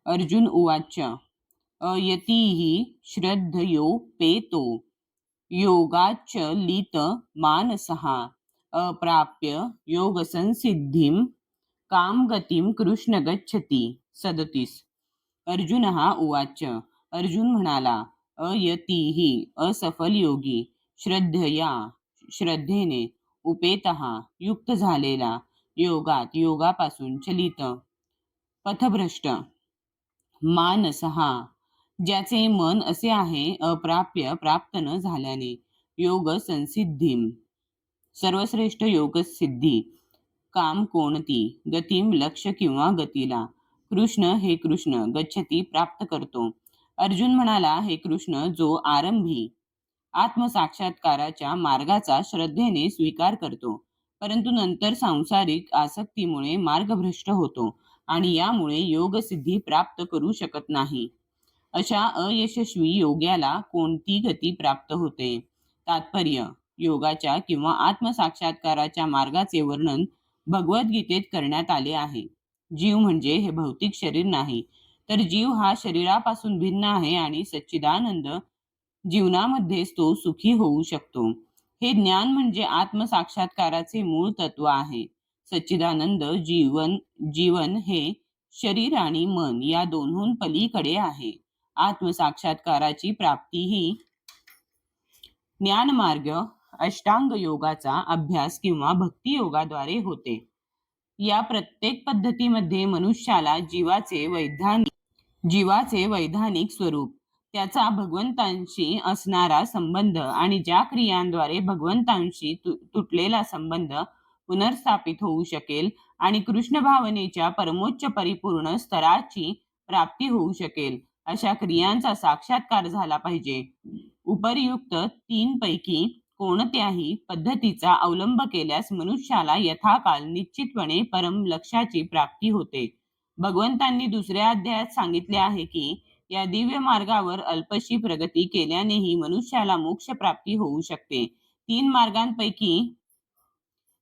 अर्जुन उवाच अयतीः श्रद्धयोपेतो योगाच्चलित मानसः अप्राप्य योगसंसिद्धिं कामगतीं कृष्ण गच्छति. 37. अर्जुनः उवाच. अर्जुन म्हणाला, अयतीः असफल योगी, श्रद्धया श्रद्धेने, उपेतः युक्त झालेला, योगात योगापासून, चलित पथभ्रष्ट, मानसः ज्याचे मन असे आहे, अप्राप्य प्राप्त न झाल्याने, योग संसिद्धीम सर्वश्रेष्ठ योग सिद्धी, काम कोणती, गतीम लक्ष किंवा गतीला, कृष्ण हे कृष्ण, गच्छती प्राप्त करतो. अर्जुन म्हणाला, हे कृष्ण जो आरंभी आत्मसाक्षात्काराच्या मार्गाचा श्रद्धेने स्वीकार करतो, परंतु नंतर सांसारिक आसक्तीमुळे मार्गभ्रष्ट होतो आणि यामुळे योगसिद्धी प्राप्त करू शकत नाही, अशा अयशस्वी योग्याला कोणती गती प्राप्त होते? तात्पर्य: योगाच्या किंवा आत्मसाक्षात्काराच्या मार्गाचे वर्णन भगवद्गीतेत करण्यात आले आहे. जीव म्हणजे हे भौतिक शरीर नाही, तर जीव हा शरीरापासून भिन्न आहे आणि सच्चिदानंद जीवनामध्येच तो सुखी होऊ शकतो. हे ज्ञान म्हणजे आत्मसाक्षात्काराचे मूळ तत्व आहे. सच्चिदानंद जीवन हे शरीर आणि मन या दोन्ही पलीकडे आहे. आत्मसाक्षात्काराची प्राप्ती ही ज्ञानमार्ग, अष्टांग योगाचा अभ्यास किंवा भक्ती योगाद्वारे होते. या प्रत्येक पद्धतीमध्ये मनुष्याला जीवाचे वैधानिक स्वरूप, त्याचा भगवंतांशी असणारा संबंध आणि ज्या क्रियांद्वारे भगवंतांशी तुटलेला संबंध पुनर्स्थापित होऊ शकेल आणि कृष्ण भावनेच्या परमोच्च परिपूर्ण स्तराची प्राप्ती होऊ शकेल, अशा क्रियांचा साक्षात्कार झाला पाहिजे. उपर्युक्त 3 पैकी कोणत्याही पद्धतीचा अवलंब केल्यास मनुष्याला यथाकाल निश्चितपणे परम लक्ष्याची प्राप्ती होते. भगवंतांनी दुसऱ्या अध्यायात सांगितले आहे की या दिव्य मार्गावर अल्पशी प्रगती केल्यानेही मनुष्याला मोक्ष प्राप्ती होऊ शकते.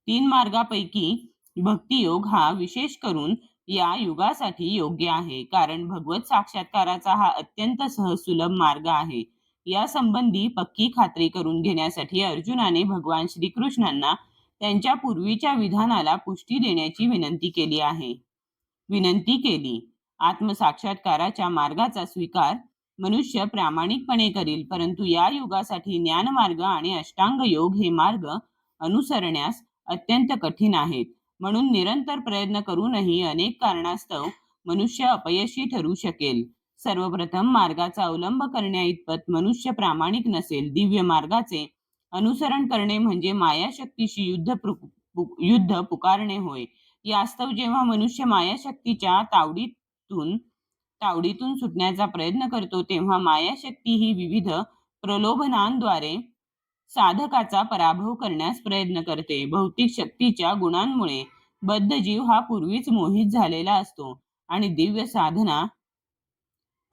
3 मार्गापैकी भक्तियोग हा विशेष करून या युगासाठी योग्य आहे, कारण भगवत साक्षात्काराचा हा अत्यंत सहज-सुलभ मार्ग आहे. या संबंधी पक्की खात्री करून घेण्यासाठी अर्जुनाने भगवान श्रीकृष्णांना त्यांच्या पूर्वीच्या विधानाला पुष्टी देण्याची विनंती केली. आत्मसाक्षात्काराच्या मार्गाचा स्वीकार मनुष्य प्रामाणिकपणे करील, परंतु या युगासाठी ज्ञानमार्ग आणि अष्टांग योग हे मार्ग अनुसरण्यास अत्यंत कठीण आहेत. म्हणून निरंतर प्रयत्न करूनही अनेक कारणास्तव मनुष्य अपयशी ठरू शकेल. सर्वप्रथम मार्गाचा अवलंब करण्याइतपत मनुष्य प्रामाणिक नसेल. दिव्य मार्गाचे अनुसरण करणे म्हणजे मायाशक्तीशी युद्ध पुकारणे होय. यास्तव जेव्हा मनुष्य मायाशक्तीच्या तावडीतून सुटण्याचा प्रयत्न करतो, तेव्हा मायाशक्ती ही विविध प्रलोभनांद्वारे साधकाचा पराभव करण्यास प्रयत्न करते. भौतिक शक्तीच्या गुणांमुळे बद्ध जीव हा पूर्वीच मोहित झालेला असतो आणि दिव्य साधना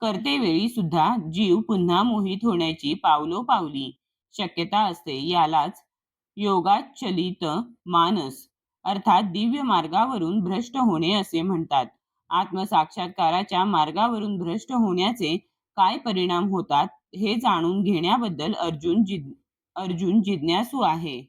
करतेवेळी सुद्धा जीव पुन्हा मोहित होण्याची पावलोपावली शक्यता असते. यालाच योगाचलित मानस अर्थात दिव्य मार्गावरून भ्रष्ट होणे असे म्हणतात. आत्मसाक्षात्काराच्या मार्गावरून भ्रष्ट होण्याचे काय परिणाम होतात हे जाणून घेण्याबद्दल अर्जुन जिज्ञासू आहे.